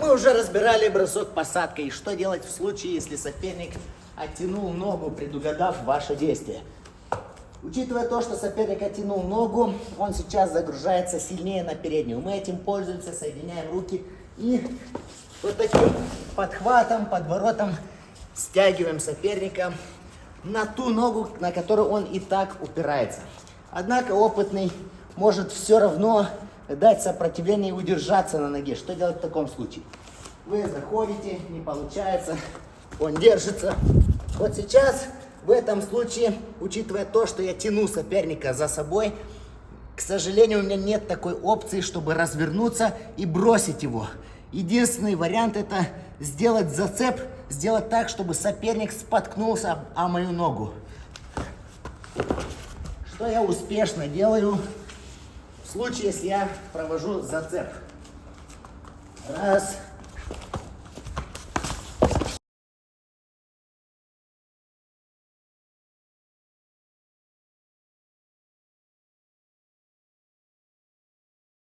Мы уже разбирали бросок-посадка. И что делать в случае, если соперник оттянул ногу, предугадав ваше действие? Учитывая то, что соперник оттянул ногу, он сейчас загружается сильнее на переднюю. Мы этим пользуемся, соединяем руки и вот таким подхватом, подворотом стягиваем соперника на ту ногу, на которую он и так упирается. Однако опытный может все равно дать сопротивление и удержаться на ноге. Что делать в таком случае? Вы заходите, не получается, он держится. Вот сейчас, в этом случае, учитывая то, что я тяну соперника за собой, к сожалению, у меня нет такой опции, чтобы развернуться и бросить его. Единственный вариант — это сделать зацеп, сделать так, чтобы соперник споткнулся о мою ногу. Что я успешно делаю в случае, если я провожу зацеп. Раз.